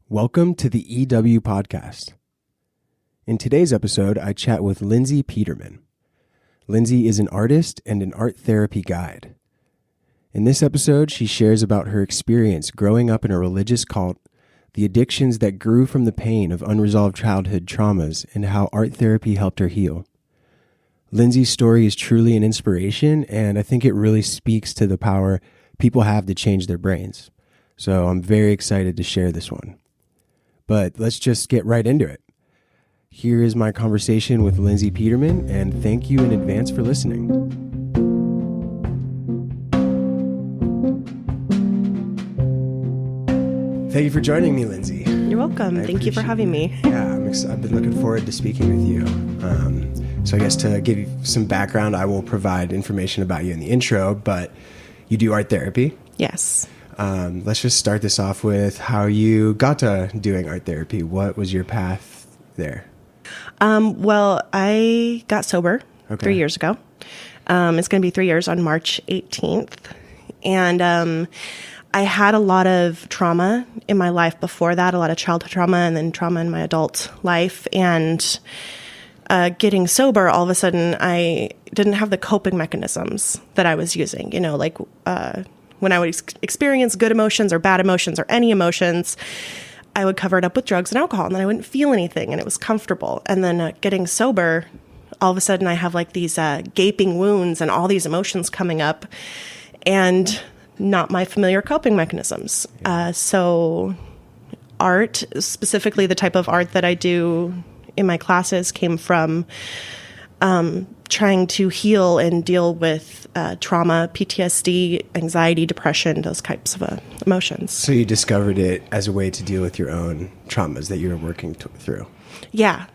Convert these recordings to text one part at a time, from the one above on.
Welcome to the EW Podcast. In today's episode, I chat with Lindsay Petermann. Lindsay is an artist and an art therapy guide. In this episode, she shares about her experience growing up in a religious cult, the addictions that grew from the pain of unresolved childhood traumas, and how art therapy helped her heal. Lindsay's story is truly an inspiration, and I think it really speaks to the power people have to change their brains. So I'm very excited to share this one. But let's just get right into it. Here is my conversation with Lindsay Petermann, and thank you in advance for listening. Thank you for joining me, Lindsay. You're welcome. Thank you for having me. Yeah, I've been looking forward to speaking with you. So I guess to give you some background, I will provide information about you in the intro, but you do art therapy. Yes. Let's just start this off with how you got to doing art therapy. What was your path there? Well, I got sober 3 years ago. It's going to be 3 years on March 18th. And I had a lot of trauma in my life before that, a lot of childhood trauma and then trauma in my adult life. And getting sober, all of a sudden, I didn't have the coping mechanisms that I was using, when I would experience good emotions or bad emotions or any emotions, I would cover it up with drugs and alcohol, and then I wouldn't feel anything, and it was comfortable. And then getting sober, all of a sudden I have like these gaping wounds and all these emotions coming up, and not my familiar coping mechanisms. So art, specifically the type of art that I do in my classes, came from trying to heal and deal with trauma, PTSD, anxiety, depression, those types of emotions. So you discovered it as a way to deal with your own traumas that you were working through. Yeah.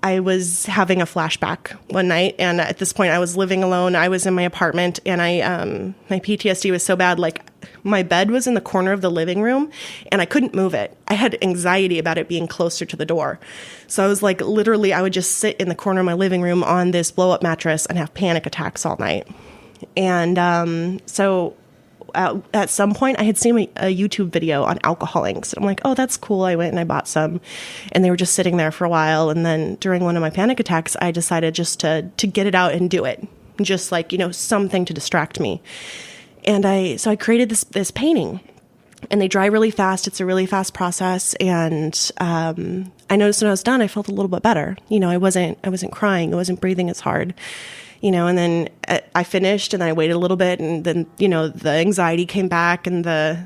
I was having a flashback one night, and at this point I was living alone. I was in my apartment, and my PTSD was so bad, like my bed was in the corner of the living room and I couldn't move it. I had anxiety about it being closer to the door. So I was like, literally, I would just sit in the corner of my living room on this blow up mattress and have panic attacks all night. And so at some point I had seen a YouTube video on alcohol inks. I'm like, oh, that's cool. I went and I bought some, and they were just sitting there for a while. And then during one of my panic attacks, I decided just to get it out and do it. Just like, something to distract me. And so I created this painting, and they dry really fast. It's a really fast process. And I noticed when I was done, I felt a little bit better. I wasn't crying. I wasn't breathing as hard. And then I finished, and then I waited a little bit, and then, the anxiety came back and the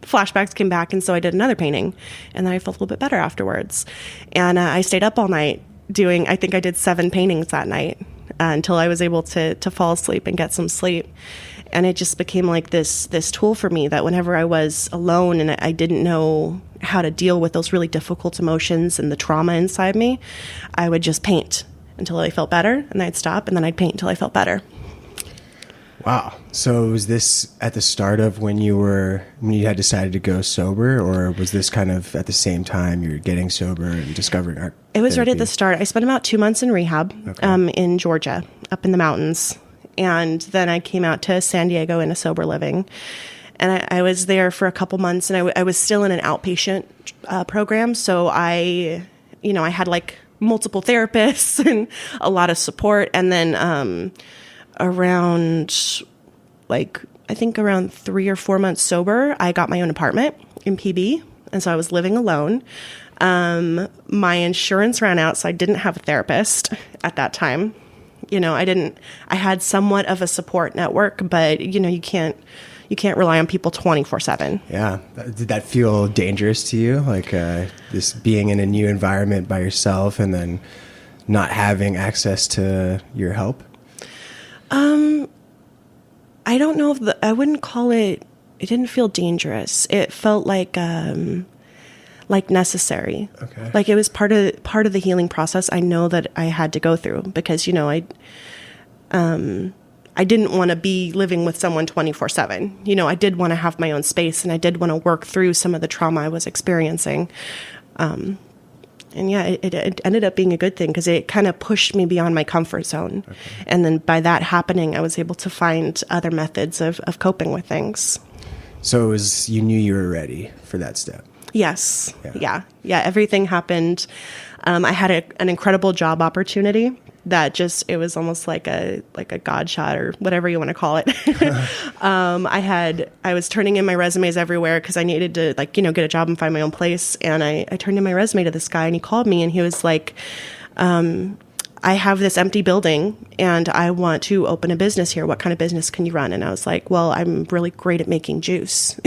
flashbacks came back. And so I did another painting, and then I felt a little bit better afterwards. And I stayed up all night I think I did 7 paintings that night until I was able to fall asleep and get some sleep. And it just became like this tool for me that whenever I was alone and I didn't know how to deal with those really difficult emotions and the trauma inside me, I would just paint until I felt better, and then I'd stop, and then I'd paint until I felt better. Wow. So was this at the start of when you had decided to go sober, or was this kind of at the same time you were getting sober and discovering art It was therapy? right at the start. I spent about 2 months in rehab in Georgia, up in the mountains. And then I came out to San Diego in a sober living. And I was there for a couple months, and I was still in an outpatient program. So I had like multiple therapists and a lot of support. And then around 3 or 4 months sober, I got my own apartment in PB. And so I was living alone. My insurance ran out, so I didn't have a therapist at that time. I had somewhat of a support network, but you can't rely on people 24/7. Yeah. Did that feel dangerous to you? Like this being in a new environment by yourself and then not having access to your help? I don't know I wouldn't call it didn't feel dangerous. It felt like necessary. Okay. Like it was part of the healing process I know that I had to go through, because I didn't want to be living with someone 24/7. I did want to have my own space, and I did want to work through some of the trauma I was experiencing. And yeah, it ended up being a good thing, because it kind of pushed me beyond my comfort zone. Okay. And then by that happening, I was able to find other methods of coping with things. So you knew you were ready for that step. Yes. Yeah. Everything happened. I had an incredible job opportunity that it was almost like a God shot or whatever you want to call it. I was turning in my resumes everywhere because I needed to get a job and find my own place. And I turned in my resume to this guy, and he called me, and he was like, I have this empty building and I want to open a business here. What kind of business can you run? And I was like, well, I'm really great at making juice.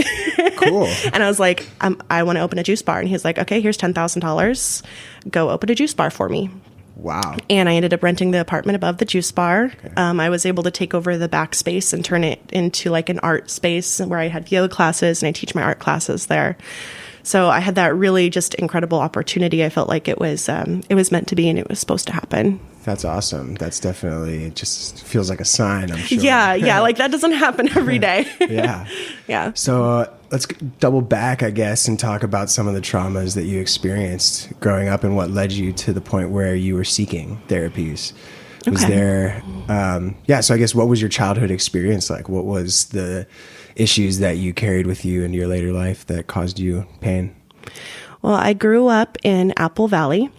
Cool. And I was like, I want to open a juice bar. And he's like, okay, here's $10,000. Go open a juice bar for me. Wow. And I ended up renting the apartment above the juice bar. Okay. I was able to take over the back space and turn it into like an art space where I had yoga classes, and I teach my art classes there. So I had that really just incredible opportunity. I felt like it was meant to be, and it was supposed to happen. That's awesome. That's definitely, it just feels like a sign, I'm sure. Yeah. Like that doesn't happen every day. Yeah. So let's double back, I guess, and talk about some of the traumas that you experienced growing up and what led you to the point where you were seeking therapies. Was there, so I guess what was your childhood experience like? What was the issues that you carried with you in your later life that caused you pain? Well, I grew up in Apple Valley.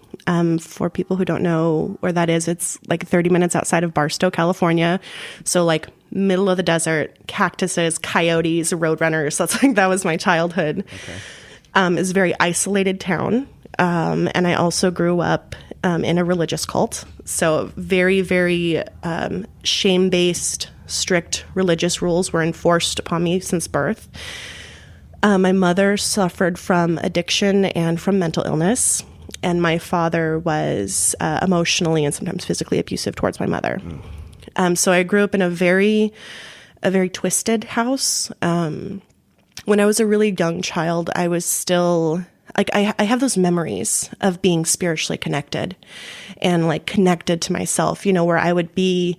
For people who don't know where that is, it's like 30 minutes outside of Barstow, California. So like middle of the desert, cactuses, coyotes, roadrunners. That was my childhood. Okay. It's a very isolated town. And I also grew up in a religious cult. So very, very shame-based, strict religious rules were enforced upon me since birth. My mother suffered from addiction and from mental illness. And my father was emotionally and sometimes physically abusive towards my mother. So I grew up in a very twisted house. When I was a really young child, I was still like, I have those memories of being spiritually connected and like connected to myself, where I would be,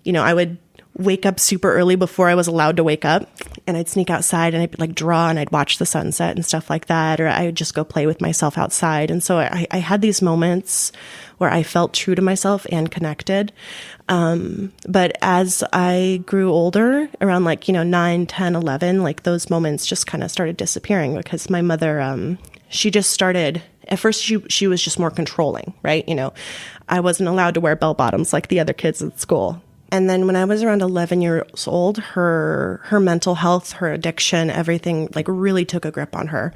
I would wake up super early before I was allowed to wake up, and I'd sneak outside and I'd like draw and I'd watch the sunset and stuff like that, or I would just go play with myself outside. And so I had these moments where I felt true to myself and connected. But as I grew older, around 9, 10, 11, like those moments just kind of started disappearing because my mother, she just started, at first she was just more controlling, right? I wasn't allowed to wear bell bottoms like the other kids at school. And then when I was around 11 years old, her mental health, her addiction, everything like really took a grip on her.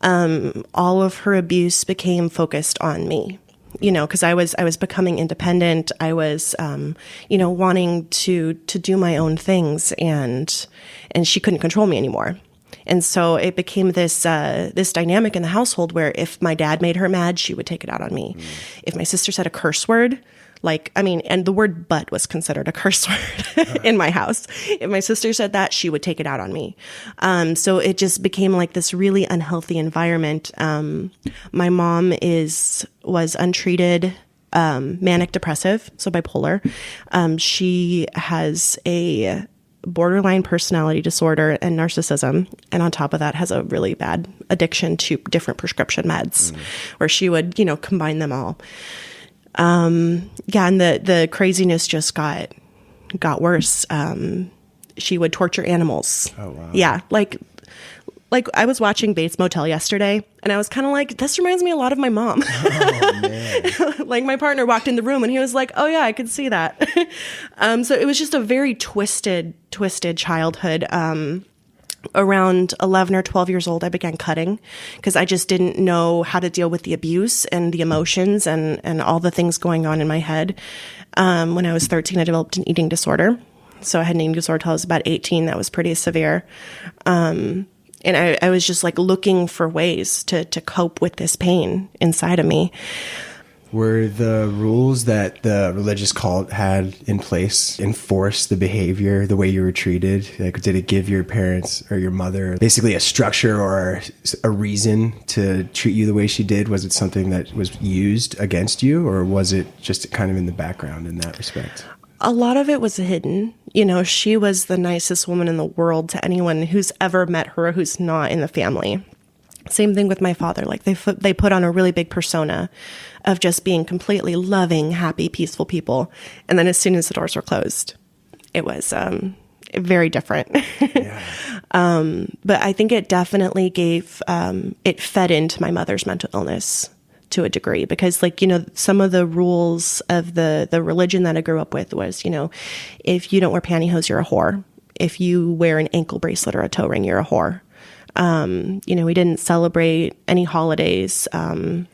All of her abuse became focused on me, because I was becoming independent. I was, wanting to do my own things, and she couldn't control me anymore. And so it became this dynamic in the household where if my dad made her mad, she would take it out on me. If my sister said a curse word, and the word butt was considered a curse word in my house. If my sister said that, she would take it out on me. So it just became like this really unhealthy environment. My mom was untreated, manic depressive, so bipolar. She has a borderline personality disorder and narcissism. And on top of that has a really bad addiction to different prescription meds where she would, combine them all. And the craziness just got worse. She would torture animals. Oh, wow. Yeah. Like I was watching Bates Motel yesterday, and I was kind of like, this reminds me a lot of my mom. Oh, man. Like my partner walked in the room and he was like, oh yeah, I could see that. So it was just a very twisted childhood. Around 11 or 12 years old, I began cutting because I just didn't know how to deal with the abuse and the emotions and all the things going on in my head. When I was 13, I developed an eating disorder. So I had an eating disorder until I was about 18. That was pretty severe. And I was just like looking for ways to cope with this pain inside of me. Were the rules that the religious cult had in place enforce the behavior, the way you were treated? Like, did it give your parents or your mother basically a structure or a reason to treat you the way she did? Was it something that was used against you, or was it just kind of in the background in that respect? A lot of it was hidden. She was the nicest woman in the world to anyone who's ever met her who's not in the family. Same thing with my father. Like they put on a really big persona of just being completely loving, happy, peaceful people. And then as soon as the doors were closed, it was very different. Yeah. But I think it definitely gave, it fed into my mother's mental illness to a degree, because like, some of the rules of the religion that I grew up with was, if you don't wear pantyhose, you're a whore. If you wear an ankle bracelet or a toe ring, you're a whore. We didn't celebrate any holidays.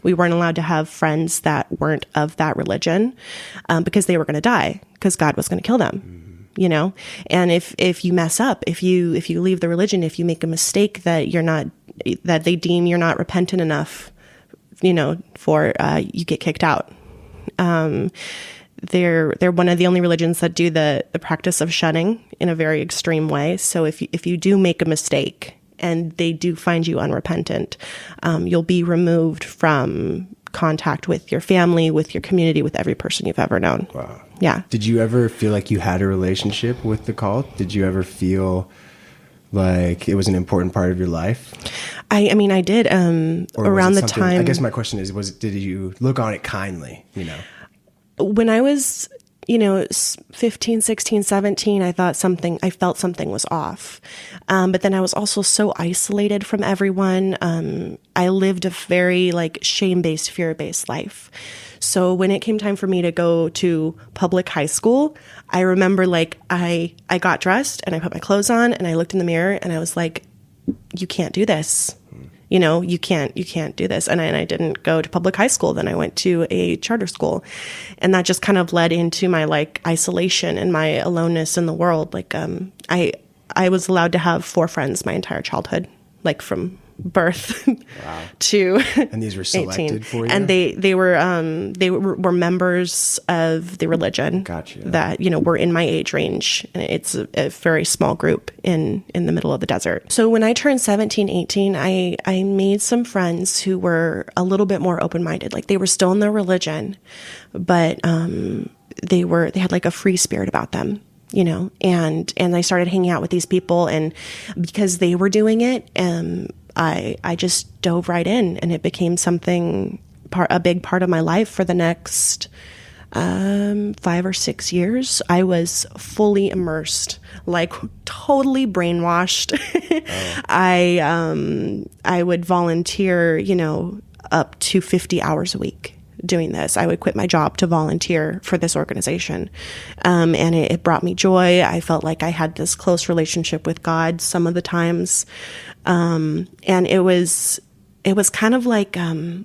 We weren't allowed to have friends that weren't of that religion, because they were going to die, because God was going to kill them. And if you mess up, if you leave the religion, if you make a mistake that they deem you're not repentant enough, for, you get kicked out. They're one of the only religions that do the practice of shunning in a very extreme way. So if you do make a mistake and they do find you unrepentant, you'll be removed from contact with your family, with your community, with every person you've ever known. Wow. Yeah. Did you ever feel like you had a relationship with the cult? Did you ever feel like it was an important part of your life? I mean, I did, around the time. I guess my question is, did you look on it kindly, When I was, 15, 16, 17, I felt something was off. But then I was also so isolated from everyone. I lived a very shame-based, fear-based life. So when it came time for me to go to public high school, I remember I got dressed and I put my clothes on and I looked in the mirror and I was like, you can't do this. You can't do this. And I didn't go to public high school. Then I went to a charter school, and that just kind of led into my isolation and my aloneness in the world. I was allowed to have 4 friends my entire childhood, from birth Wow. to And these were selected 18. for you? And they were members of the religion. Gotcha. That were in my age range, and it's a very small group in the middle of the desert. So when I turned 17, 18, I made some friends who were a little bit more open-minded. They were still in their religion, but they had a free spirit about them. And I started hanging out with these people, and because they were doing it, I just dove right in, and it became a big part of my life for the next 5 or 6 years. I was fully immersed, totally brainwashed. Oh. I would volunteer, up to 50 hours a week doing this. I would quit my job to volunteer for this organization. And it brought me joy. I felt like I had this close relationship with God some of the times. And it was kind of like a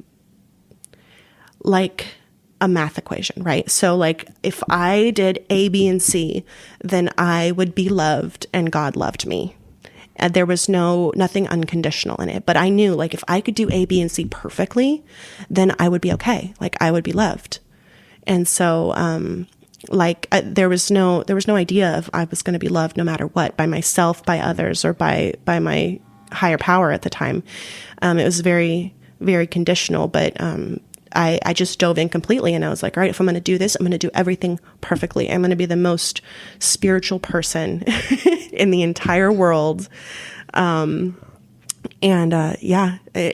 math equation, right? So if I did A, B, and C, then I would be loved and God loved me. And there was nothing unconditional in it. But I knew if I could do A, B, and C perfectly, then I would be okay. I would be loved. And so, there was no idea of I was going to be loved no matter what, by myself, by others, or by my higher power at the time. It was very, very conditional, but, I just dove in completely, and I was like, all right, if I'm going to do this, I'm going to do everything perfectly. I'm going to be the most spiritual person in the entire world. It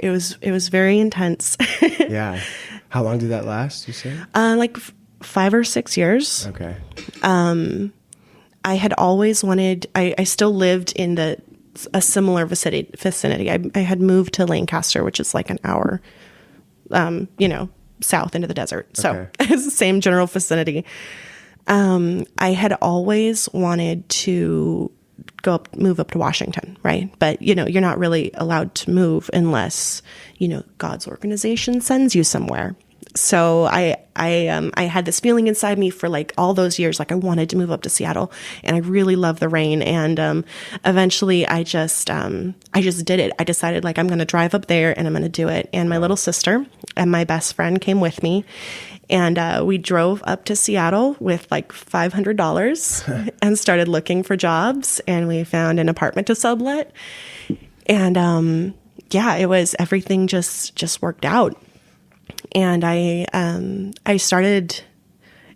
was very intense. Yeah. How long did that last, you say? 5 or 6 years. Okay. I had always wanted, I still lived in a similar vicinity. I had moved to Lancaster, which is an hour south into the desert. So Okay. it's the same general vicinity. I had always wanted to move up to Washington, right? But, you're not really allowed to move unless, God's organization sends you somewhere. So I had this feeling inside me for all those years, I wanted to move up to Seattle, and I really love the rain. And eventually I just did it. I decided I'm going to drive up there and I'm going to do it. And my little sister and my best friend came with me, and we drove up to Seattle with $500 and started looking for jobs. And we found an apartment to sublet. And it was, everything just worked out. And I started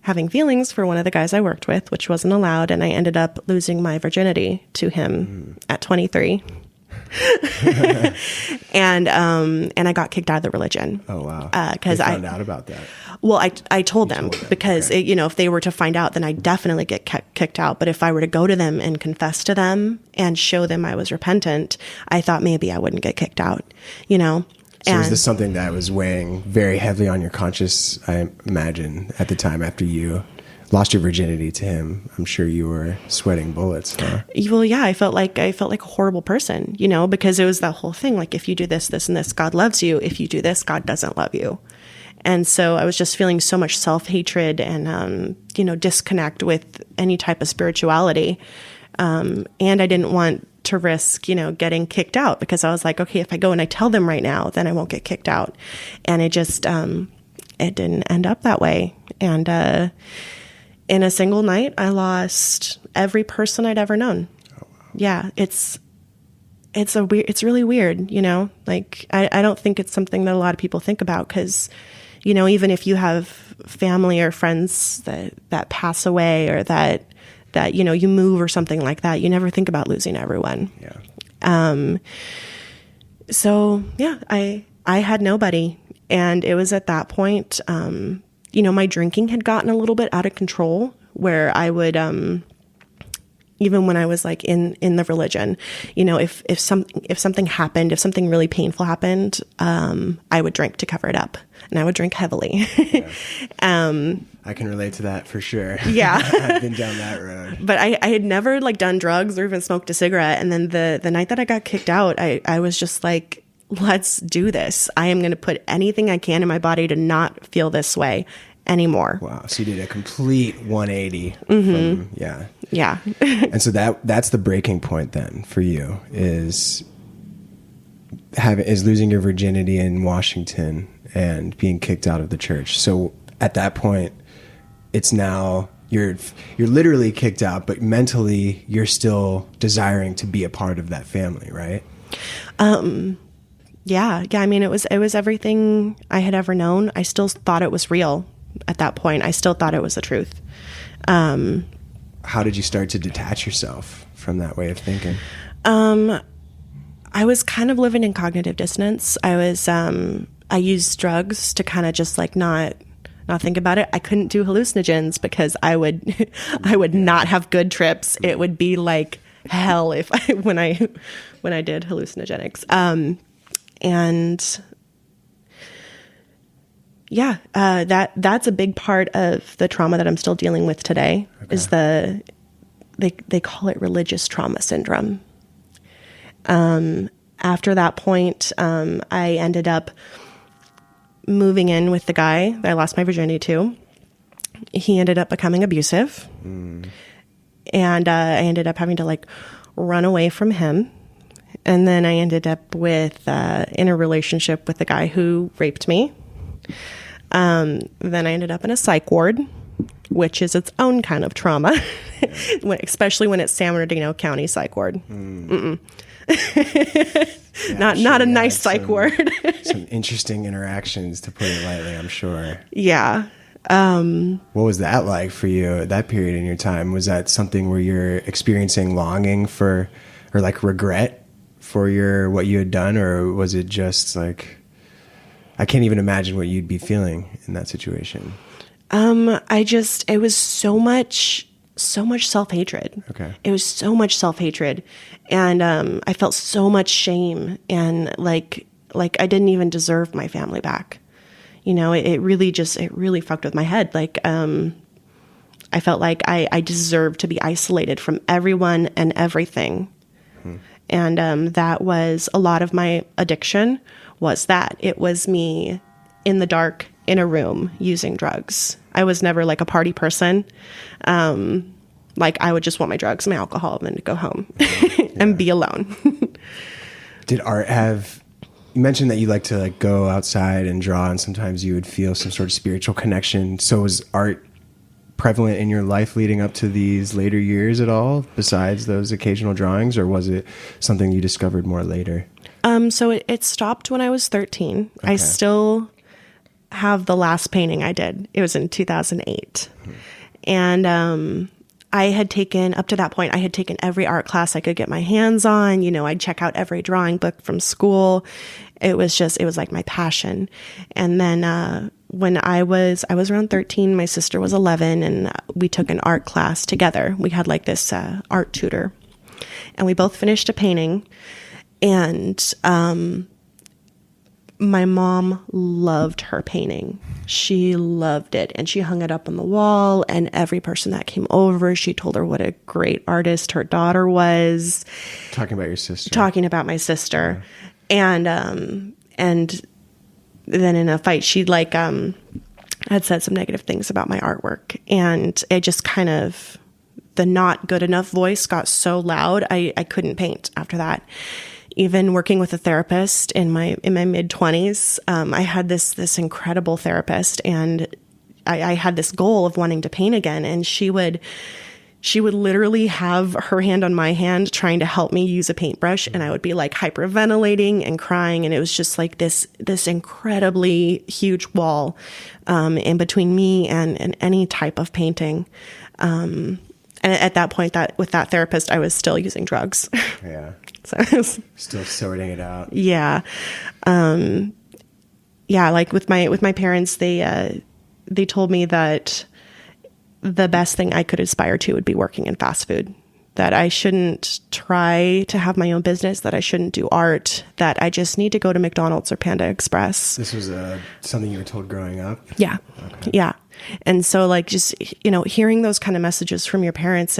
having feelings for one of the guys I worked with, which wasn't allowed. And I ended up losing my virginity to him at 23. And I got kicked out of the religion. Oh, wow. Because I found out about that. Well, I told them because, okay. if they were to find out, then I'd definitely get kicked out. But if I were to go to them and confess to them and show them I was repentant, I thought maybe I wouldn't get kicked out, So is this something that was weighing very heavily on your conscience, I imagine, at the time after you lost your virginity to him? I'm sure you were sweating bullets, huh? Well, yeah, I felt like a horrible person, because it was that whole thing. Like, if you do this, this, and this, God loves you. If you do this, God doesn't love you. And so I was just feeling so much self-hatred and, disconnect with any type of spirituality. And I didn't want to risk, getting kicked out, because I was like, okay, if I go and I tell them right now, then I won't get kicked out. And it just, it didn't end up that way. And, in a single night, I lost every person I'd ever known. Oh, wow. Yeah. It's really weird, like, I don't think it's something that a lot of people think about, because, even if you have family or friends that pass away, or that, you move or something like that, you never think about losing everyone. Yeah. So yeah, I had nobody. And it was at that point, my drinking had gotten a little bit out of control, where I would, even when I was like in the religion, if something happened, if something really painful happened, I would drink to cover it up, and I would drink heavily. Yeah. I can relate to that for sure. Yeah. I've been down that road. But I had never like done drugs or even smoked a cigarette. And then the night that I got kicked out, I was just like, let's do this. I am going to put anything I can in my body to not feel this way anymore. Wow. So you did a complete 180. Mm-hmm. Yeah. Yeah. And so that's the breaking point then for you, is losing your virginity in Washington and being kicked out of the church. So at that point, it's now you're literally kicked out, but mentally you're still desiring to be a part of that family, right? Yeah. I mean, it was everything I had ever known. I still thought it was real at that point. I still thought it was the truth. How did you start to detach yourself from that way of thinking? I was kind of living in cognitive dissonance. I used drugs to kind of just like not think about it. I couldn't do hallucinogens because I would not have good trips. It would be like hell when I did hallucinogenics. And yeah, that's a big part of the trauma that I'm still dealing with today. Okay. Is they call it religious trauma syndrome. After that point, I ended up moving in with the guy that I lost my virginity to. He ended up becoming abusive. And I ended up having to like run away from him. And then I ended up in a relationship with the guy who raped me. Then I ended up in a psych ward, which is its own kind of trauma, especially when it's San Bernardino County Psych Ward. Yeah, not a nice psych ward. Some interesting interactions, to put it lightly, I'm sure. Yeah. What was that like for you at that period in your time? Was that something where you're experiencing longing for, or like regret for what you had done? Or was it just like, I can't even imagine what you'd be feeling in that situation. It was so much self-hatred. Okay. It was so much self-hatred. And, I felt so much shame, and like I didn't even deserve my family back. It really fucked with my head. Like, I felt like I deserved to be isolated from everyone and everything. And, that was a lot of my addiction, was that it was me in the dark in a room using drugs. I was never like a party person. Like I would just want my drugs, my alcohol, and then to go home and be alone. Did art you mentioned that you like to like go outside and draw, and sometimes you would feel some sort of spiritual connection. So was art prevalent in your life leading up to these later years at all, besides those occasional drawings, or was it something you discovered more later? So it stopped when I was 13. Okay. I still have the last painting I did. It was in 2008. And I had taken, up to that point, I had taken every art class I could get my hands on. I'd check out every drawing book from school. It was like my passion. And then when I was around 13, my sister was 11, and we took an art class together. We had like this art tutor, and we both finished a painting. And my mom loved her painting. She loved it, and she hung it up on the wall, and every person that came over, she told her what a great artist her daughter was. Talking about your sister. Talking about my sister. Yeah. And then in a fight, she had said some negative things about my artwork, and it just kind of, the not good enough voice got so loud, I couldn't paint after that. Even working with a therapist in my mid 20s, I had this incredible therapist, and I had this goal of wanting to paint again. And she would literally have her hand on my hand trying to help me use a paintbrush. And I would be like hyperventilating and crying. And it was just like this incredibly huge wall, in between me and any type of painting. And at that point, with that therapist, I was still using drugs. Yeah. So it was, still sorting it out. Yeah. Yeah. Like with my parents, they told me that the best thing I could aspire to would be working in fast food, that I shouldn't try to have my own business, that I shouldn't do art, that I just need to go to McDonald's or Panda Express. This was something you were told growing up? Yeah. Okay. Yeah. And so like, just, hearing those kind of messages from your parents,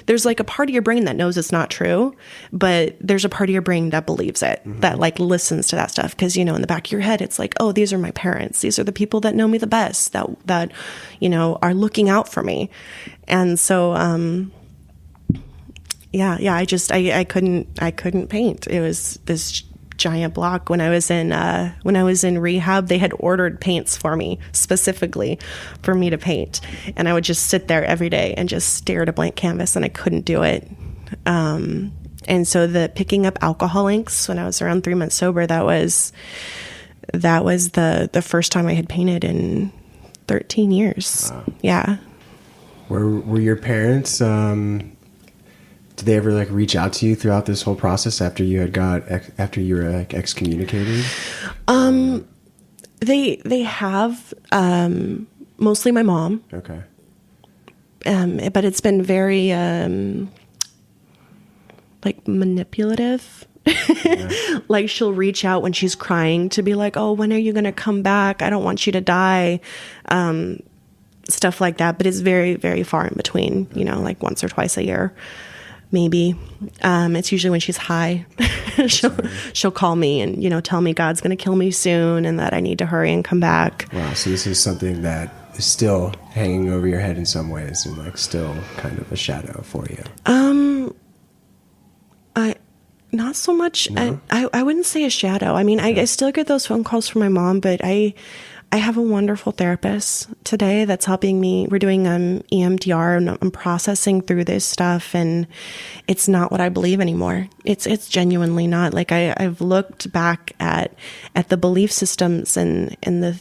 there's like a part of your brain that knows it's not true, but there's a part of your brain that believes it, that like listens to that stuff. Cause in the back of your head, it's like, oh, these are my parents. These are the people that know me the best, that are looking out for me. And so, I couldn't paint. It was this giant block. When I was in rehab, they had ordered paints for me specifically for me to paint, and I would just sit there every day and just stare at a blank canvas, and I couldn't do it. And so the picking up alcohol inks when I was around 3 months sober, that was the first time I had painted in 13 years. Wow. Yeah. Were your parents did they ever like reach out to you throughout this whole process after you were like excommunicated? They have, mostly my mom. Okay. But it's been very, like manipulative. Yeah. Like she'll reach out when she's crying to be like, oh, when are you going to come back? I don't want you to die. Stuff like that. But it's very, very far in between, like once or twice a year. Maybe. It's usually when she's high. she'll call me and, tell me God's going to kill me soon and that I need to hurry and come back. Wow. So this is something that is still hanging over your head in some ways and like still kind of a shadow for you. Not so much. No? I wouldn't say a shadow. I mean, I still get those phone calls from my mom, but I have a wonderful therapist today that's helping me. We're doing EMDR, and I'm processing through this stuff, and it's not what I believe anymore. It's genuinely not. Like I've looked back at the belief systems and the,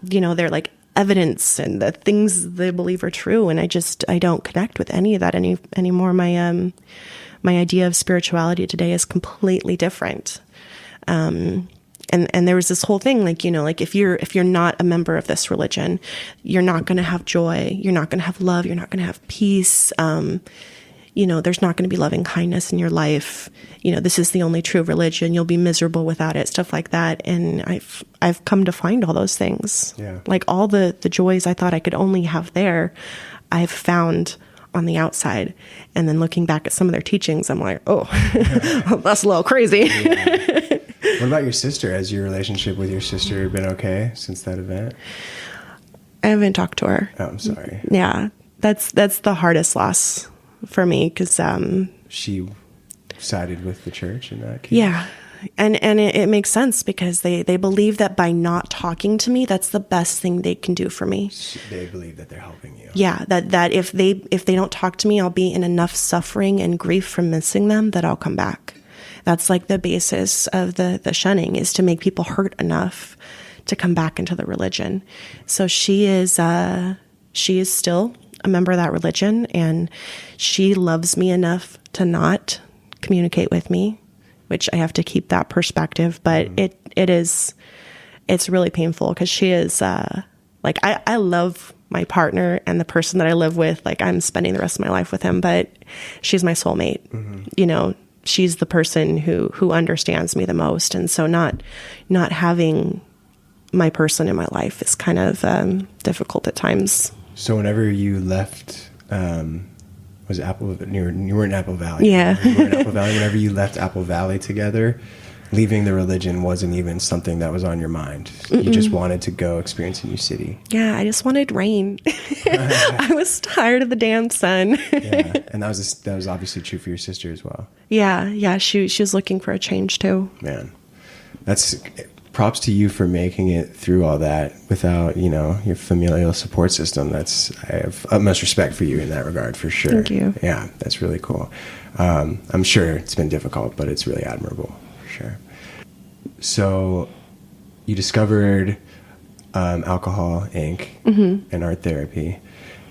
they're like evidence and the things they believe are true, and I don't connect with any of that anymore. My idea of spirituality today is completely different. And there was this whole thing, like, like if you're not a member of this religion, you're not going to have joy. You're not going to have love. You're not going to have peace. There's not going to be loving kindness in your life. This is the only true religion. You'll be miserable without it, stuff like that. And I've come to find all those things. Yeah. Like all the joys I thought I could only have there, I've found on the outside. And then looking back at some of their teachings, I'm like, oh, that's a little crazy. Yeah. What about your sister? Has your relationship with your sister been okay since that event? I haven't talked to her. Oh, I'm sorry. Yeah. That's the hardest loss for me, because she sided with the church in that case. Yeah. And it makes sense, because they believe that by not talking to me, that's the best thing they can do for me. They believe that they're helping you. Yeah, that if they don't talk to me, I'll be in enough suffering and grief from missing them that I'll come back. That's like the basis of the shunning, is to make people hurt enough to come back into the religion. So she is still a member of that religion, and she loves me enough to not communicate with me, which I have to keep that perspective. But it's really painful because she is, like, I love my partner and the person that I live with. Like, I'm spending the rest of my life with him, but she's my soulmate. You know, she's the person who understands me the most. And so not having my person in my life is kind of difficult at times. So whenever you left, was it Apple? You were in Apple Valley. Yeah. You were in Apple Valley. Whenever you left Apple Valley together, leaving the religion wasn't even something that was on your mind. You just wanted to go experience a new city. Yeah, I just wanted rain. I was tired of the damn sun. Yeah, and that was obviously true for your sister as well. Yeah. She was looking for a change too. Man, that's props to you for making it through all that without, you know, your familial support system. I have utmost respect for you in that regard, for sure. Thank you. Yeah, that's really cool. I'm sure it's been difficult, but it's really admirable, for sure. So you discovered Alcohol Inc. And art therapy.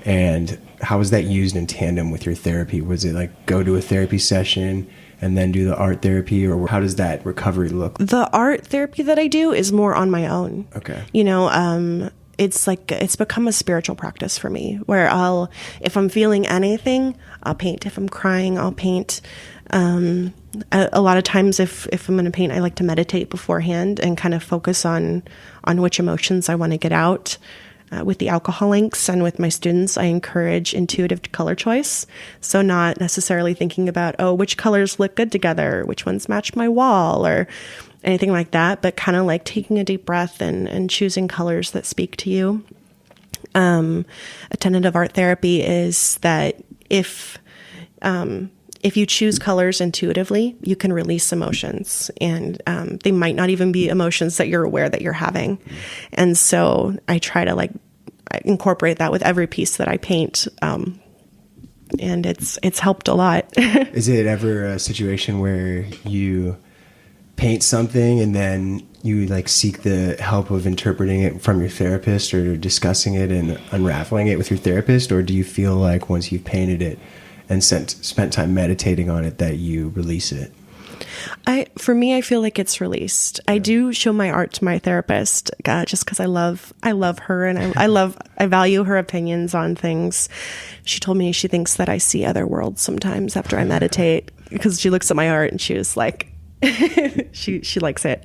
And how was that used in tandem with your therapy? Was it like go to a therapy session and then do the art therapy, or how does that recovery look? The art therapy that I do is more on my own. Okay. You know, it's become a spiritual practice for me where if I'm feeling anything, I'll paint. If I'm crying, I'll paint. A lot of times if I'm going to paint, I like to meditate beforehand and kind of focus on which emotions I want to get out. With the alcohol inks and with my students, I encourage intuitive color choice. So not necessarily thinking about, which colors look good together, which ones match my wall or anything like that, but kind of like taking a deep breath and choosing colors that speak to you. A tenet of art therapy is that if you choose colors intuitively, you can release emotions, and they might not even be emotions that you're aware that you're having. And so I try to incorporate that with every piece that I paint. And it's helped a lot. Is it ever a situation where you paint something and then you seek the help of interpreting it from your therapist or discussing it and unraveling it with your therapist? Or do you feel like once you've painted it and spent time meditating on it that you release it? For me, I feel like it's released. Yeah. I do show my art to my therapist, just because I love her and I value her opinions on things. She told me she thinks that I see other worlds sometimes after I meditate, because she looks at my art and she was like, she likes it.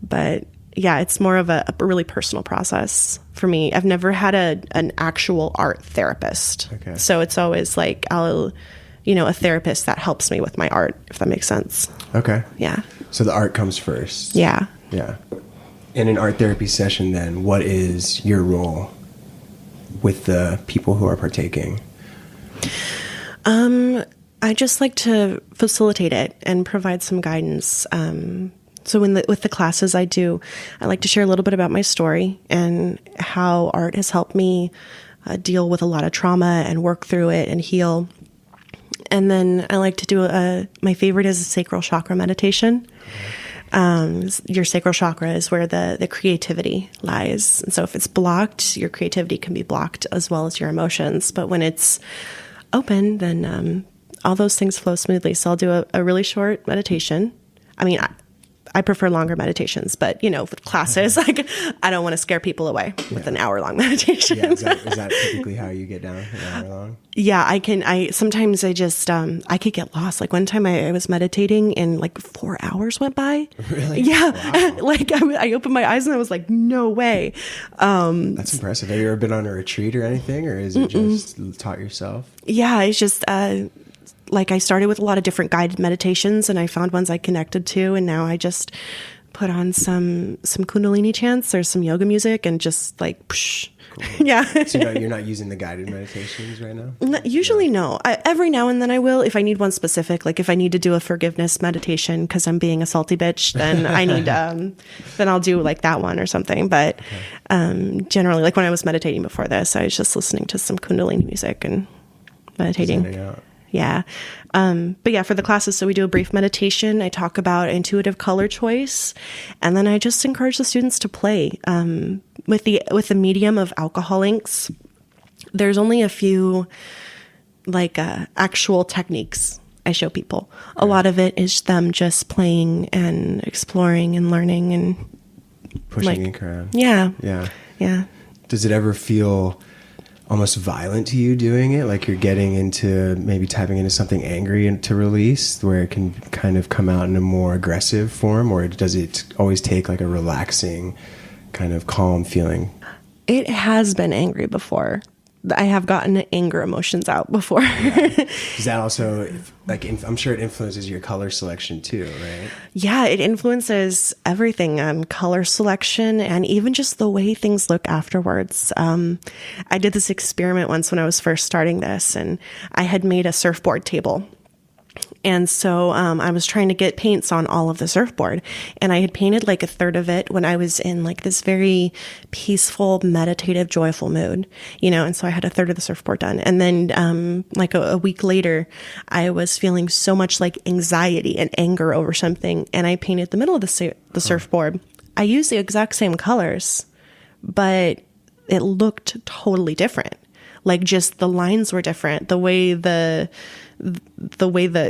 But yeah, it's more of a really personal process for me. I've never had an actual art therapist. Okay. So it's always like a therapist that helps me with my art, if that makes sense. Okay. Yeah. So the art comes first. Yeah. Yeah. In an art therapy session, then, what is your role with the people who are partaking? I just like to facilitate it and provide some guidance. So with the classes I do, I like to share a little bit about my story and how art has helped me deal with a lot of trauma and work through it and heal. And then I like to do my favorite is a sacral chakra meditation. Your sacral chakra is where the creativity lies. And so if it's blocked, your creativity can be blocked as well as your emotions. But when it's open, then all those things flow smoothly. So I'll do a really short meditation. I mean, I prefer longer meditations, but with classes, I don't want to scare people away with an hour-long meditation. Yeah, is that typically how you get down, an hour long? Yeah, sometimes I just, I could get lost. Like one time I was meditating and 4 hours went by. Really? Yeah. Wow. I opened my eyes and I was like, no way. That's impressive. Have you ever been on a retreat or anything, or is it just taught yourself? Yeah, it's just, I started with a lot of different guided meditations and I found ones I connected to, and now I just put on some Kundalini chants or some yoga music and just psh. Cool. Yeah. So you're not using the guided meditations right now? Usually no. Every now and then I will if I need one specific, if I need to do a forgiveness meditation because I'm being a salty bitch, then I need, then I'll do that one or something. But generally, when I was meditating before this, I was just listening to some Kundalini music and meditating. Yeah. But yeah, for the classes, so we do a brief meditation. I talk about intuitive color choice, and then I just encourage the students to play with the medium of alcohol inks. there's only a few like actual techniques I show people. A lot of it is them just playing and exploring and learning and pushing ink around. Yeah. Yeah. Yeah. Does it ever feel almost violent to you doing it? Like you're getting into maybe tapping into something angry and to release, where it can kind of come out in a more aggressive form? Or does it always take like a relaxing kind of calm feeling? It has been angry before. I have gotten anger emotions out before. Yeah. Does that also, like, I'm sure it influences your color selection too, right? Yeah, it influences everything, color selection, and even just the way things look afterwards. I did this experiment once when I was first starting this, and I had made a surfboard table. And so I was trying to get paints on all of the surfboard, and I had painted like a third of it when I was in like this very peaceful, meditative, joyful mood, and so I had a third of the surfboard done. And then like a week later, I was feeling so much like anxiety and anger over something, and I painted the middle of the surfboard. I used the exact same colors, but it looked totally different. Like just the lines were different, the way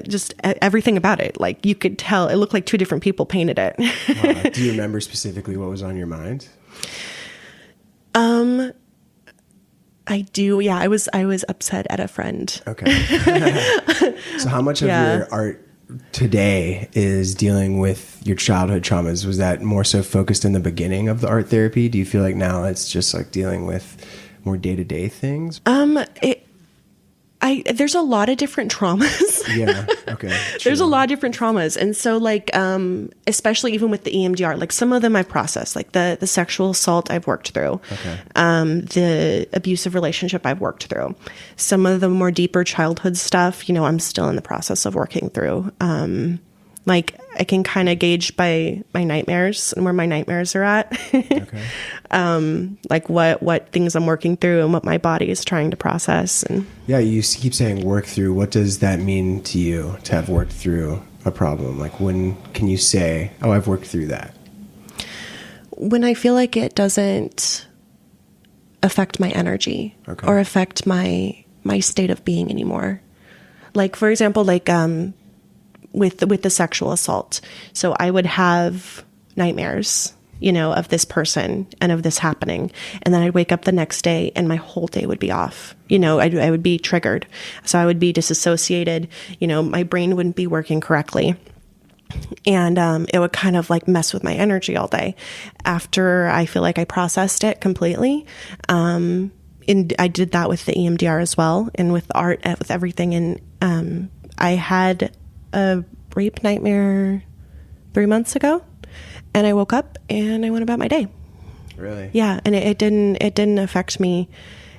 just everything about it. Like you could tell it looked like two different people painted it. Wow. Do you remember specifically what was on your mind? I do. Yeah. I was upset at a friend. Okay. So how much of your art today is dealing with your childhood traumas? Was that more so focused in the beginning of the art therapy? Do you feel like now it's just like dealing with more day-to-day things? There's a lot of different traumas. Yeah. Okay. There's a lot of different traumas. And so like, especially even with the EMDR, like some of them I process, like the sexual assault I've worked through, the abusive relationship I've worked through, some of the more deeper childhood stuff, I'm still in the process of working through. Like I can kind of gauge by my nightmares and where my nightmares are at. Okay. Like what things I'm working through and what my body is trying to process. And yeah, you keep saying work through. What does that mean to you to have worked through a problem? Like when can you say, oh, I've worked through that? When I feel like it doesn't affect my energy or affect my state of being anymore. Like, for example, like, with the sexual assault. So I would have nightmares, of this person and of this happening. And then I'd wake up the next day and my whole day would be off. I would be triggered. So I would be disassociated. My brain wouldn't be working correctly. And it would kind of like mess with my energy all day. After I feel like I processed it completely, and I did that with the EMDR as well, and with art, with everything. And I had a rape nightmare 3 months ago, and I woke up and I went about my day. Really? Yeah, and it didn't affect me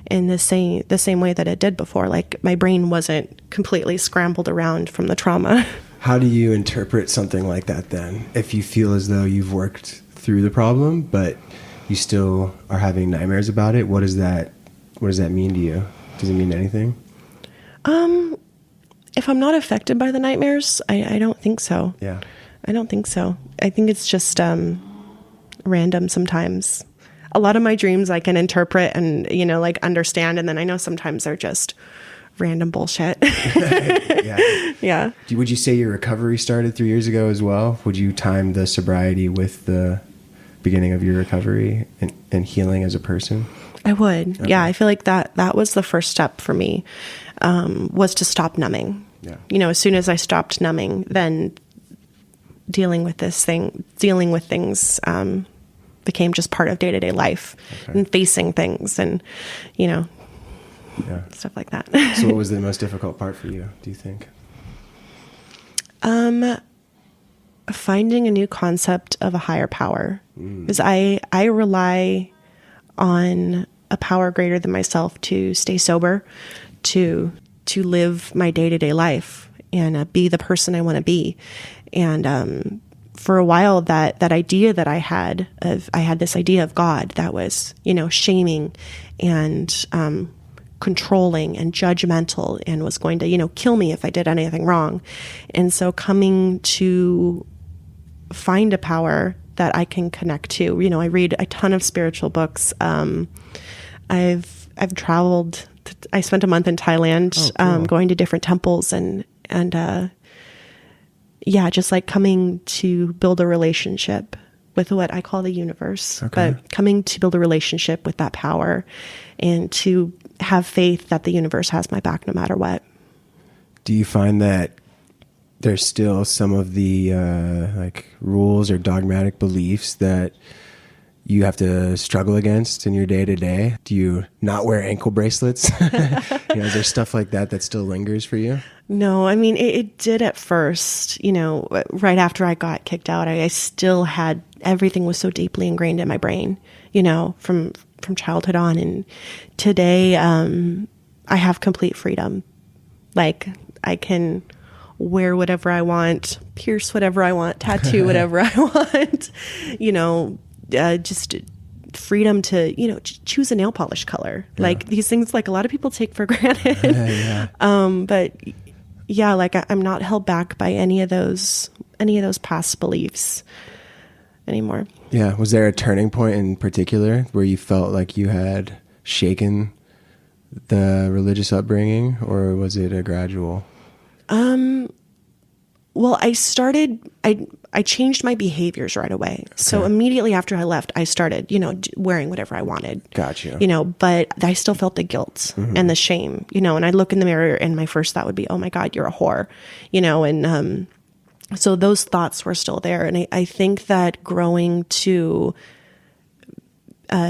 in the same way that it did before. Like my brain wasn't completely scrambled around from the trauma. How do you interpret something like that then? If you feel as though you've worked through the problem, but you still are having nightmares about it, what does that mean to you? Does it mean anything? If I'm not affected by the nightmares, I don't think so. Yeah. I don't think so. I think it's just random sometimes. A lot of my dreams I can interpret and, like understand. And then I know sometimes they're just random bullshit. Yeah. Yeah. Would you say your recovery started 3 years ago as well? Would you time the sobriety with the beginning of your recovery and healing as a person? I would. Okay. Yeah. I feel like that was the first step for me, was to stop numbing. Yeah. As soon as I stopped numbing, then dealing with things became just part of day-to-day life, and facing things and, stuff like that. So what was the most difficult part for you, do you think? Finding a new concept of a higher power. Because I rely on a power greater than myself to stay sober, to live my day-to-day life and be the person I want to be. And for a while, that idea that I had this idea of God that was, shaming and controlling and judgmental and was going to, kill me if I did anything wrong. And so coming to find a power that I can connect to, I read a ton of spiritual books. I've traveled I spent a month in Thailand, cool. going to different temples and yeah, just like coming to build a relationship with what I call the universe, but coming to build a relationship with that power and to have faith that the universe has my back no matter what. Do you find that there's still some of the like rules or dogmatic beliefs that you have to struggle against in your day to day? Do you not wear ankle bracelets? Is there stuff like that still lingers for you? No, I mean, it did at first, right after I got kicked out, I still had, everything was so deeply ingrained in my brain, from childhood on. And today, I have complete freedom. Like, I can wear whatever I want, pierce whatever I want, tattoo whatever I want, just freedom to, choose a nail polish color. Yeah. Like these things, like a lot of people take for granted. Yeah. But yeah, like I'm not held back by any of those past beliefs anymore. Yeah. Was there a turning point in particular where you felt like you had shaken the religious upbringing, or was it a gradual? Well, I changed my behaviors right away. Okay. So immediately after I left, I started, wearing whatever I wanted. Gotcha. But I still felt the guilt and the shame, and I'd look in the mirror and my first thought would be, oh my God, you're a whore, and, so those thoughts were still there. And I think that growing to,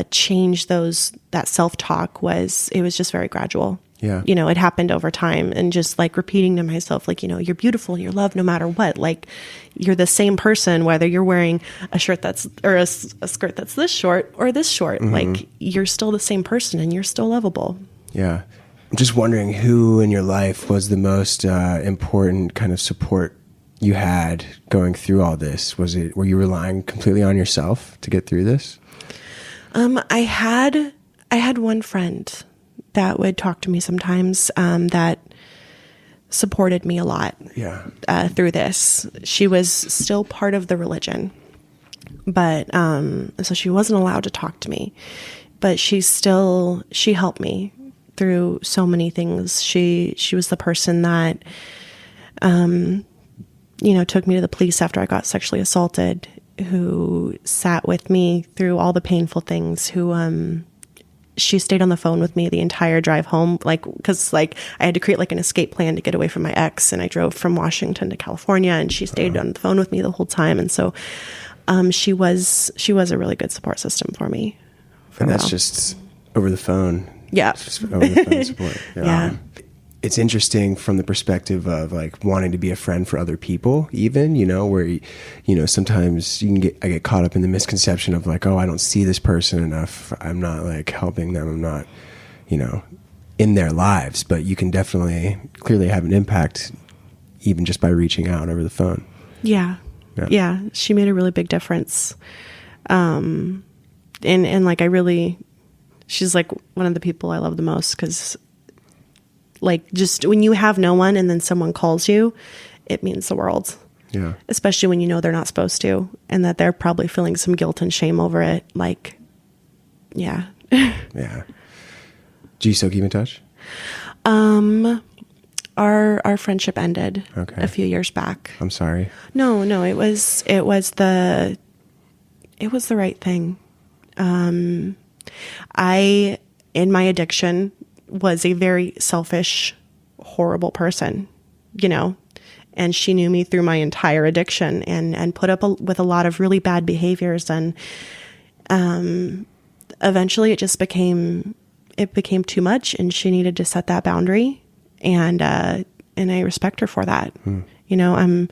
change that self-talk was just very gradual. Yeah. It happened over time, and just like repeating to myself, like, you're beautiful, you're loved no matter what. Like, you're the same person, whether you're wearing a shirt or a skirt that's this short or this short, like you're still the same person and you're still lovable. Yeah. I'm just wondering who in your life was the most important kind of support you had going through all this. Were you relying completely on yourself to get through this? I had one friend that would talk to me sometimes, that supported me a lot. Yeah. Through this. She was still part of the religion, but so she wasn't allowed to talk to me, but she helped me through so many things. She was the person that took me to the police after I got sexually assaulted, who sat with me through all the painful things, who she stayed on the phone with me the entire drive home, because I had to create an escape plan to get away from my ex, and I drove from Washington to California, and she stayed on the phone with me the whole time. And so she was a really good support system for me. And that's just over the phone. Yeah. Just over the phone support. Yeah. It's interesting from the perspective of wanting to be a friend for other people, even, where, sometimes I get caught up in the misconception of oh, I don't see this person enough. I'm not helping them. I'm not, in their lives, but you can definitely clearly have an impact even just by reaching out over the phone. Yeah. Yeah. She made a really big difference. And she's one of the people I love the most, because just when you have no one and then someone calls you, it means the world. Yeah. Especially when they're not supposed to, and that they're probably feeling some guilt and shame over it. Yeah. Yeah. Do you still keep in touch? Our friendship ended a few years back. I'm sorry. No, it was the right thing. I, in my addiction, was a very selfish, horrible person, and she knew me through my entire addiction and put up with a lot of really bad behaviors. And, eventually it just became too much, and she needed to set that boundary. And I respect her for that. I'm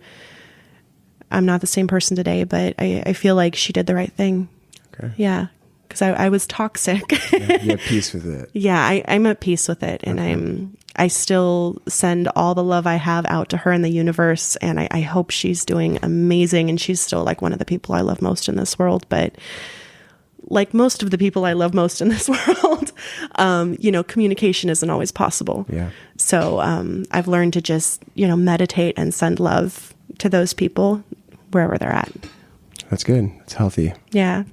not the same person today, but I feel like she did the right thing. Okay. Yeah. Because I was toxic. Yeah, you're at peace with it. Yeah, I'm at peace with it. And I still send all the love I have out to her in the universe. And I hope she's doing amazing. And she's still one of the people I love most in this world. But like most of the people I love most in this world, communication isn't always possible. Yeah. So I've learned to just, meditate and send love to those people wherever they're at. That's good. It's healthy. Yeah.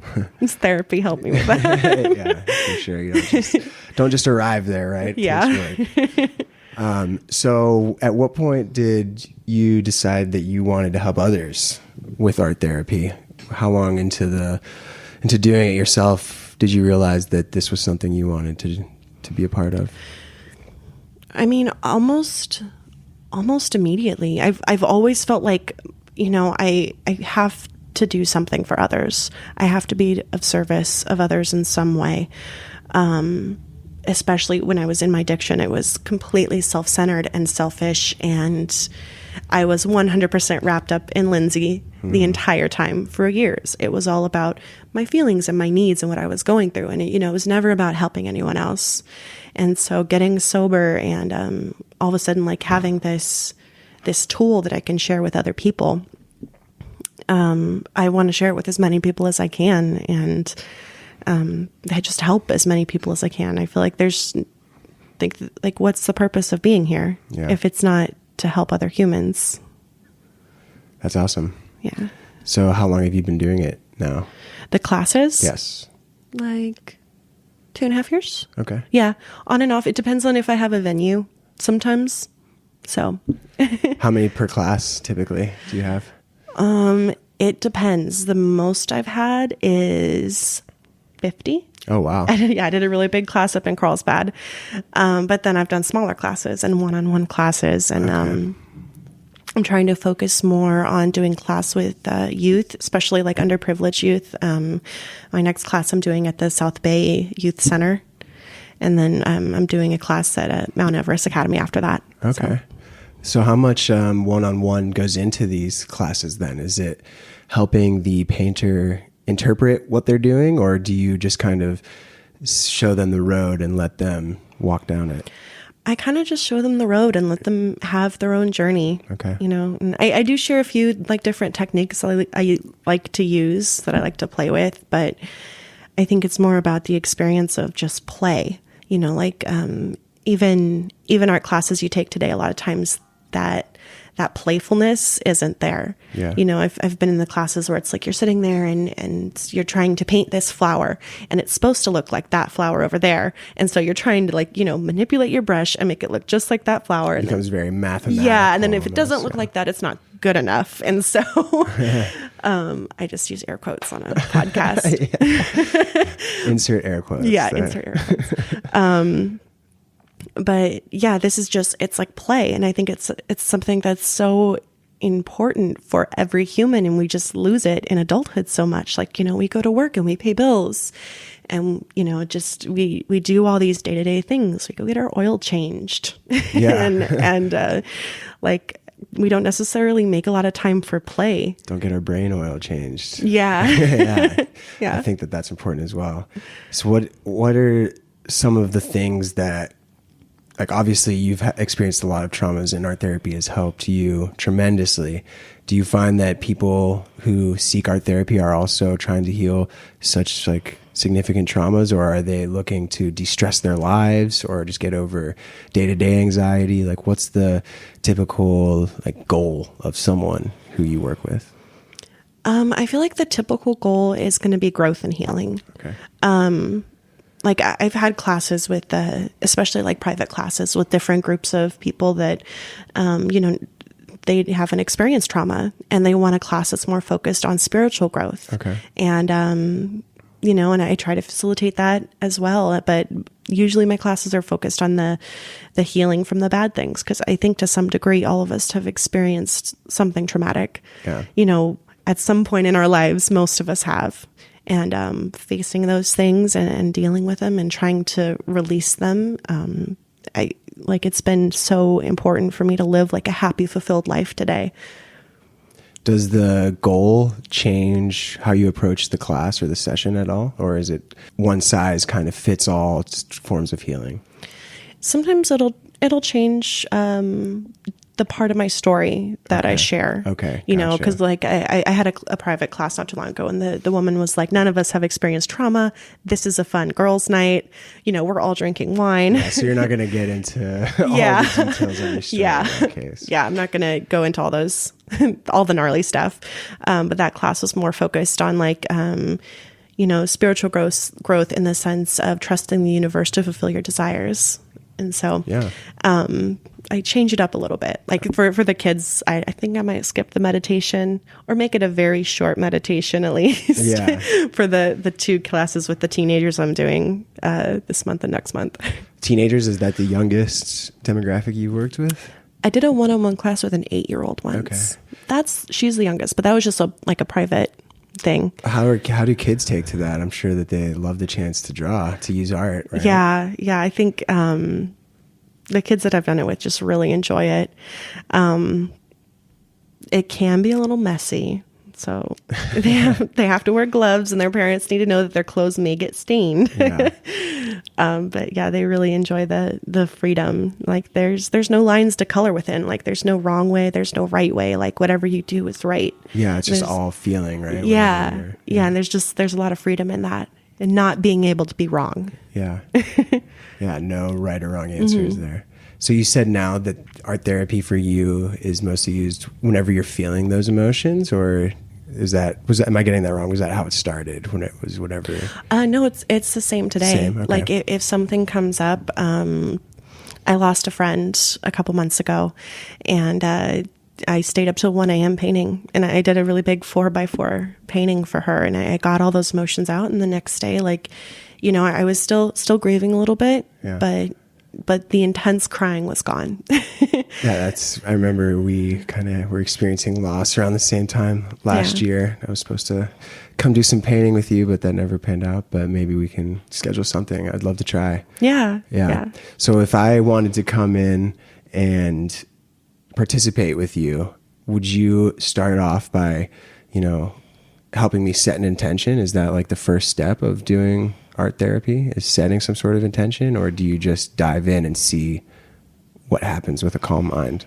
Therapy helped me with that. Yeah, for sure. You don't just Don't just arrive there, right? Yeah. So at what point did you decide that you wanted to help others with art therapy? How long into doing it yourself did you realize that this was something you wanted to be a part of? I mean, almost immediately. I've always felt like, I have to do something for others. I have to be of service of others in some way. Especially when I was in my addiction, it was completely self-centered and selfish, and I was 100% wrapped up in Lindsay the entire time for years. It was all about my feelings and my needs and what I was going through, and it was never about helping anyone else. And so getting sober and all of a sudden like having this tool that I can share with other people, I want to share it with as many people as I can, and I just help as many people as I can. I feel like what's the purpose of being here if it's not to help other humans? That's awesome. Yeah. So how long have you been doing it now? The classes? Yes. Like 2.5 years. Okay. Yeah. On and off. It depends on if I have a venue sometimes. So. How many per class typically do you have? It depends. The most I've had is 50. Oh, wow. I did a really big class up in Carlsbad. But then I've done smaller classes and one-on-one classes. And I'm trying to focus more on doing class with youth, especially like underprivileged youth. My next class I'm doing at the South Bay Youth Center. And then I'm doing a class at Mount Everest Academy after that. Okay. So how much one-on-one goes into these classes then? Is it helping the painter interpret what they're doing, or do you just kind of show them the road and let them walk down it? I kind of just show them the road and let them have their own journey. Okay. And I do share a few like different techniques I like to use that I like to play with, but I think it's more about the experience of just play. Even art classes you take today, a lot of times that playfulness isn't there. Yeah. I've been in the classes where it's like you're sitting there and you're trying to paint this flower and it's supposed to look like that flower over there. And so you're trying to manipulate your brush and make it look just like that flower. It becomes very mathematical. Yeah. And then if it doesn't look like that, it's not good enough. And so I just use air quotes on a podcast. Insert air quotes. Yeah. Insert air quotes. But yeah, this is it's like play. And I think it's something that's so important for every human. And we just lose it in adulthood so much. Like, we go to work and we pay bills and, we do all these day-to-day things. We go get our oil changed. Yeah. and we don't necessarily make a lot of time for play. Don't get our brain oil changed. Yeah. Yeah. I think that's important as well. So what are some of the things that, like, obviously you've experienced a lot of traumas and art therapy has helped you tremendously. Do you find that people who seek art therapy are also trying to heal such like significant traumas, or are they looking to de-stress their lives or just get over day-to-day anxiety? Like, what's the typical like goal of someone who you work with? I feel like the typical goal is going to be growth and healing. Okay. Like I've had classes with, especially like private classes with different groups of people that, they haven't experienced trauma and they want a class that's more focused on spiritual growth. Okay. And, and I try to facilitate that as well. But usually my classes are focused on the healing from the bad things. Cause I think to some degree, all of us have experienced something traumatic. Yeah. At some point in our lives, most of us have. And facing those things and dealing with them and trying to release them, it's been so important for me to live like a happy, fulfilled life today. Does the goal change how you approach the class or the session at all? Or is it one size kind of fits all forms of healing? Sometimes it'll change the part of my story that I share. Okay. Because like I had a private class not too long ago and the woman was like, none of us have experienced trauma. This is a fun girls' night. We're all drinking wine. Yeah, so you're not going to get into all the details of your story in that case. Yeah, I'm not going to go into all those, all the gnarly stuff. But that class was more focused on like, spiritual growth in the sense of trusting the universe to fulfill your desires. And so, I change it up a little bit. Like for the kids, I think I might skip the meditation or make it a very short meditation at least. Yeah. For the 2 classes with the teenagers I'm doing this month and next month. Teenagers, is that the youngest demographic you worked with? I did a one-on-one class with an 8-year-old once. Okay. She's the youngest, but that was just a private thing. How do kids take to that? I'm sure that they love the chance to use art, right? Yeah. I think the kids that I've done it with just really enjoy it. It can be a little messy. So they have to wear gloves, and their parents need to know that their clothes may get stained. Yeah. But yeah, they really enjoy the freedom. Like there's no lines to color within. Like there's no wrong way. There's no right way. Like whatever you do is right. Yeah. It's just all feeling, right? Yeah. And there's a lot of freedom in that, and not being able to be wrong. Yeah. Yeah. No right or wrong answers there. So you said now that art therapy for you is mostly used whenever you're feeling those emotions, or am I getting that wrong? Was that how it started, when it was whatever? No, it's the same today. Same? Okay. Like if something comes up, I lost a friend a couple months ago, and I stayed up till 1 a.m. painting, and I did a really big 4x4 painting for her, and I got all those emotions out. And the next day, I was still grieving a little bit, but the intense crying was gone. Yeah, I remember we kind of were experiencing loss around the same time last year. I was supposed to come do some painting with you, but that never panned out. But maybe we can schedule something. I'd love to try. Yeah. So if I wanted to come in and participate with you, would you start off by, helping me set an intention? Is that like the first step of doing art therapy, is setting some sort of intention, or do you just dive in and see what happens with a calm mind?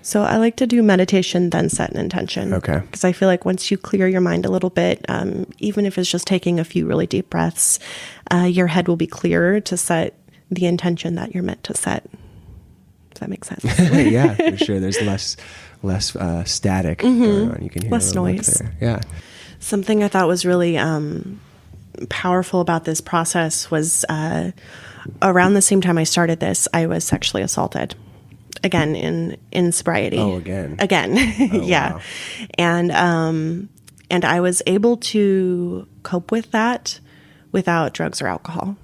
So I like to do meditation, then set an intention. Okay. Because I feel like once you clear your mind a little bit, even if it's just taking a few really deep breaths, your head will be clearer to set the intention that you're meant to set. Does that make sense? Yeah, for sure. There's less static going on. You can hear less noise. Yeah. Something I thought was really powerful about this process was around the same time I started this, I was sexually assaulted again in sobriety. Oh, again. Oh, yeah. Wow. And I was able to cope with that without drugs or alcohol.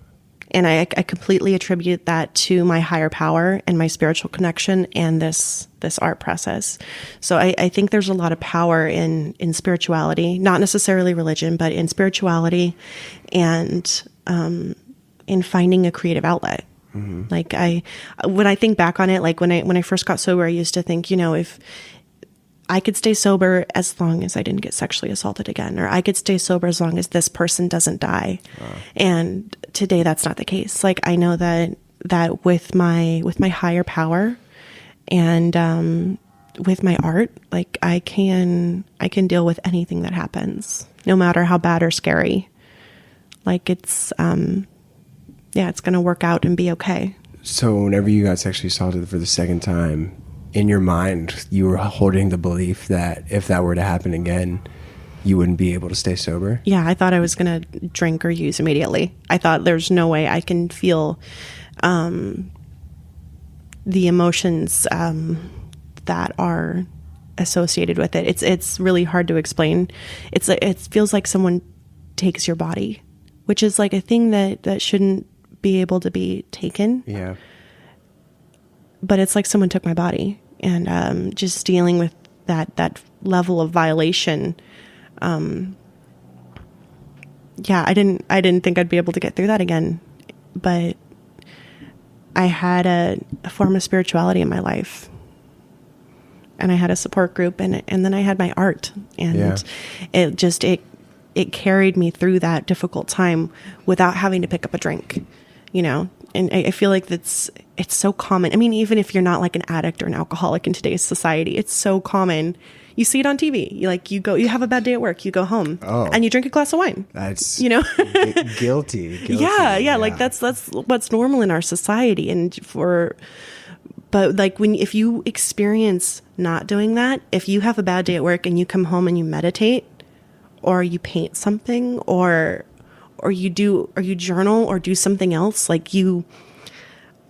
And I completely attribute that to my higher power and my spiritual connection and this art process. So I think there's a lot of power in spirituality, not necessarily religion, but in spirituality and in finding a creative outlet. Mm-hmm. Like when I think back on it, like when I first got sober, I used to think, if I could stay sober as long as I didn't get sexually assaulted again, or I could stay sober as long as this person doesn't die. Wow. And today that's not the case. Like I know that with my higher power and with my art, like I can deal with anything that happens, no matter how bad or scary. Like it's it's going to work out and be okay. So whenever you got sexually assaulted for the second time, in your mind, you were holding the belief that if that were to happen again, you wouldn't be able to stay sober? Yeah, I thought I was going to drink or use immediately. I thought there's no way I can feel the emotions that are associated with it. It's really hard to explain. It feels like someone takes your body, which is like a thing that shouldn't be able to be taken. Yeah. But it's like someone took my body, and just dealing with that level of violation. I didn't think I'd be able to get through that again, but I had a form of spirituality in my life, and I had a support group, and then I had my art, and it carried me through that difficult time without having to pick up a drink, And I feel like it's so common. I mean, even if you're not like an addict or an alcoholic in today's society, it's so common. You see it on TV. You have a bad day at work, you go home and you drink a glass of wine. That's, guilty. Yeah. Like that's what's normal in our society. But like if you experience not doing that, if you have a bad day at work and you come home and you meditate or you paint something or or you journal or do something else, like I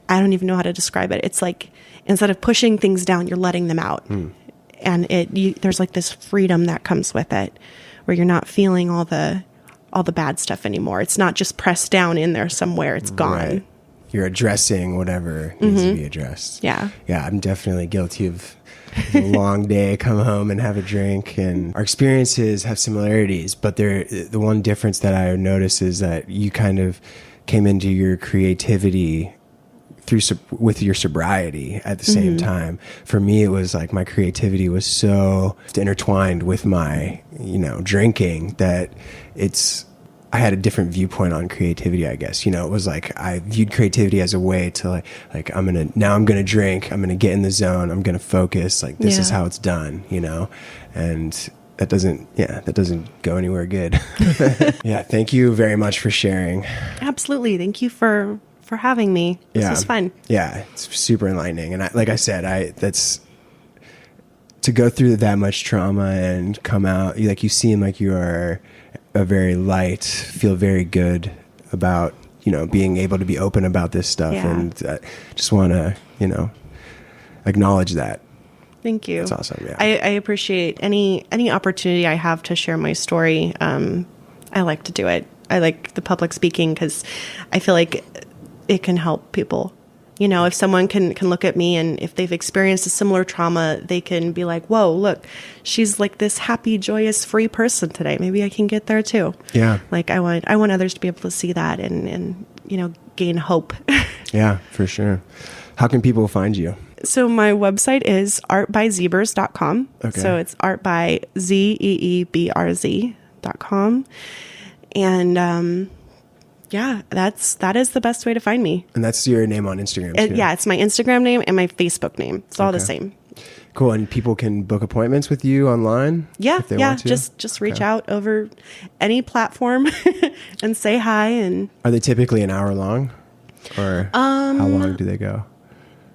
don't even know how to describe it. It's like, instead of pushing things down, you're letting them out. And there's like this freedom that comes with it, where you're not feeling all the bad stuff anymore. It's not just pressed down in there somewhere. It's gone. Right. You're addressing whatever needs to be addressed. Yeah. Yeah, I'm definitely guilty of a long day, come home and have a drink. And our experiences have similarities, but the one difference that I notice is that you kind of came into your creativity with your sobriety at the same time. For me, it was like my creativity was so intertwined with my, drinking that I had a different viewpoint on creativity, I guess. It was like I viewed creativity as a way to like I'm gonna drink, I'm gonna get in the zone, I'm gonna focus, like this is how it's done, and that doesn't go anywhere good. Yeah, thank you very much for sharing. Absolutely. Thank you for having me. This was fun. Yeah, it's super enlightening. And like I said, that's to go through that much trauma and come out, like you seem like you are a very light, feel very good about, being able to be open about this stuff. Yeah. And just want to, acknowledge that. Thank you. That's awesome. Yeah. I appreciate any opportunity I have to share my story. I like to do it. I like the public speaking because I feel like it can help people. If someone can look at me, and if they've experienced a similar trauma, they can be like, whoa, look, she's like this happy, joyous, free person today. Maybe I can get there too. Yeah. Like I want others to be able to see that and gain hope. Yeah, for sure. How can people find you? So my website is artbyzebras.com. Okay. So it's artbyzeebrz.com. And, that is the best way to find me. And that's your name on Instagram too? Yeah, it's my Instagram name and my Facebook name. It's all the same. Cool. And people can book appointments with you online? Yeah, if they want to? Just reach out over any platform and say hi. And are they typically an hour long? Or how long do they go?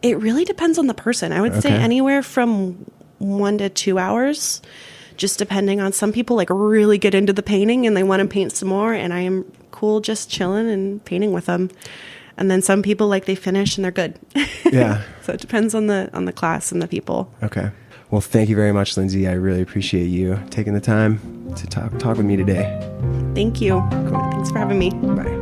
It really depends on the person. I would say anywhere from 1 to 2 hours, just depending on, some people like really get into the painting and they want to paint some more, and I am cool just chilling and painting with them. And then some people, like, they finish and they're good. Yeah. So it depends on the class and the people. Okay. Well, thank you very much, Lindsay. I really appreciate you taking the time to talk with me today. Thank you. Cool. Thanks for having me. Bye.